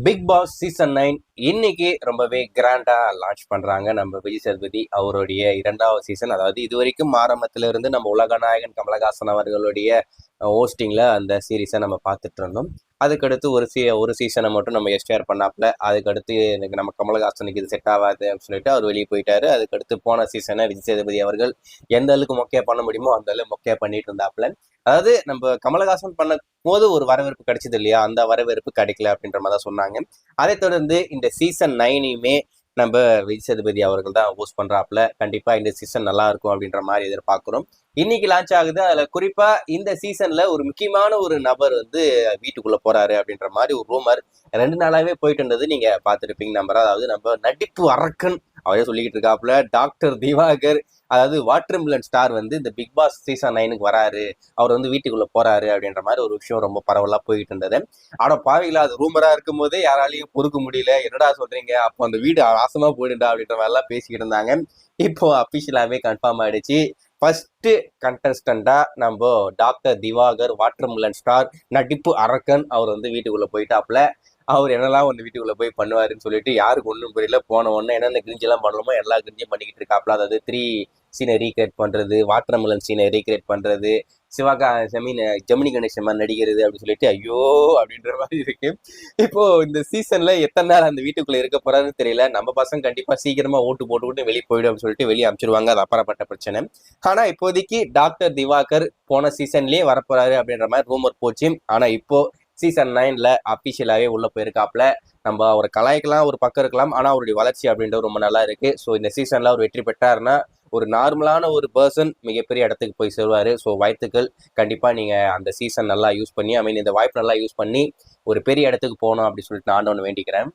Big Boss season 9 இன்னைக்கு ரொம்பவே கிராண்டா லான்ச் பண்றாங்க. நம்ம விஜய் சேதுபதி அவருடைய 2வது சீசன். அதாவது இதுவரைக்கும் ஆரம்பத்துல இருந்து நம்ம உலகநாயகன் கமலஹாசன் அவர்களுடைய ஹோஸ்டிங்ல அந்த சீரீஸை நம்ம பார்த்துட்டு இருந்தோம். அதுக்கடுத்து ஒரு சீசனை மட்டும் நம்ம எஸ்டிஆர் பண்ணாப்ல. அதுக்கடுத்து எனக்கு நம்ம கமலஹாசனுக்கு இது செட் ஆகாது அப்படின்னு சொல்லிட்டு அவர் வெளியே போயிட்டாரு. அதுக்கடுத்து போன சீசனை விஜய் சேதுபதி அவர்கள் எந்த அளவுக்கு மொக்கையா பண்ண முடியுமோ அந்த அளவுக்கு மொக்கையா பண்ணிட்டு இருந்தாப்ல. அதாவது நம்ம கமலஹாசன் பண்ண போது ஒரு வரவேற்பு கிடைச்சது இல்லையா, அந்த வரவேற்பு கிடைக்கல அப்படின்ற மாதிரி தான் சொன்னாங்க. அதை தொடர்ந்து இந்த சீசன் 9யுமே நம்ம விஜய் சேதுபதி அவர்கள் தான் ஹோஸ்ட் பண்றாப்ல. கண்டிப்பா இந்த சீசன் நல்லா இருக்கும் அப்படின்ற மாதிரி எதிர்பார்க்கிறோம். இன்னைக்கு லான்ச் ஆகுது. அதுல குறிப்பா இந்த சீசன்ல ஒரு முக்கியமான ஒரு நபர் வந்து வீட்டுக்குள்ள போறாரு அப்படின்ற மாதிரி ஒரு ரூமர் 2 நாளாவே போயிட்டு இருந்தது. நீங்க பார்த்துருப்பீங்க நம்பர். அதாவது நம்ம நடிப்பு அரக்கன் அவரே சொல்லிக்கிட்டு இருக்காப்புல, டாக்டர் திவாகர், அதாவது வாட்டர் மிலன் ஸ்டார் வந்து இந்த பிக் பாஸ் சீசன் 9க்கு வராரு, அவர் வந்து வீட்டுக்குள்ள போறாரு அப்படின்ற மாதிரி ஒரு விஷயம் ரொம்ப பரவலா போயிட்டு இருந்தது. ஆனா பாவிகளா, அது ரூமரா இருக்கும் போதே யாராலையும் பொறுக்க முடியல. என்னடா சொல்றீங்க, அப்போ அந்த வீடு நாசமா போயிடுண்டா அப்படின்ற மாதிரி எல்லாம் பேசிக்கிட்டு இருந்தாங்க. இப்போ அபிஷியலாவே கன்ஃபார்ம் ஆயிடுச்சு. ஃபர்ஸ்ட் கண்டஸ்டண்டா நம்ம doctor Divakar, watermelon star, நடிப்பு அரக்கன் அவர் வந்து வீட்டுக்குள்ள போயிட்டாப்ல. அவர் என்னெல்லாம் ஒன்று வீட்டுக்குள்ள போய் பண்ணுவாருன்னு சொல்லிட்டு யாருக்கு ஒன்றும் புரியல. போன உடனே என்னென்ன கிரிஞ்செல்லாம் பண்ணணுமோ எல்லா கிரிஞ்சும் பண்ணிக்கிட்டு இருக்காப்ல. அதாவது 3 சீனை ரீக்ரியேட் பண்றது, வாட்டர் மிலன் சீனை ரீக்ரியேட் பண்றது, ஜெமினி கணேசன் மாதிரி நடிக்கிறது அப்படின்னு சொல்லிட்டு ஐயோ அப்படின்ற மாதிரி இருக்கு. இப்போ இந்த சீசன்ல எத்தனை நாள் அந்த வீட்டுக்குள்ள இருக்க போறாருன்னு தெரியல. நம்ம பசங்க கண்டிப்பா சீக்கிரமா ஓட்டு போட்டுக்கிட்டு வெளியே போயிடும் அப்படின்னு சொல்லிட்டு வெளியே அனுப்பிச்சிருவாங்க. அது அப்புறப்பட்ட பிரச்சனை. ஆனா இப்போதைக்கு டாக்டர் திவாகர் போன சீசன்லயே வரப்போறாரு அப்படின்ற மாதிரி ரூமர் போச்சு. ஆனா இப்போ சீசன் 9ல அபிஷியலாவே உள்ள போயிருக்காப்ல. நம்ம அவரை கலாய்க்கலாம் ஒரு பக்கம் இருக்கலாம், ஆனா அவருடைய வளர்ச்சி அப்படின்றது ரொம்ப நல்லா இருக்கு. ஸோ இந்த சீசன்ல அவர் வெற்றி பெற்றாருன்னா ஒரு நார்மலான ஒரு பர்சன் மிகப்பெரிய இடத்துக்கு போய் சேருவாரு. ஸோ வாழ்த்துக்கள். கண்டிப்பா நீங்க அந்த சீசன் நல்லா யூஸ் பண்ணி, இந்த வாய்ப்பு நல்லா யூஸ் பண்ணி ஒரு பெரிய இடத்துக்கு போகணும் அப்படின்னு சொல்லிட்டு நான் ஆண்டவனை வேண்டிக்கிறேன்.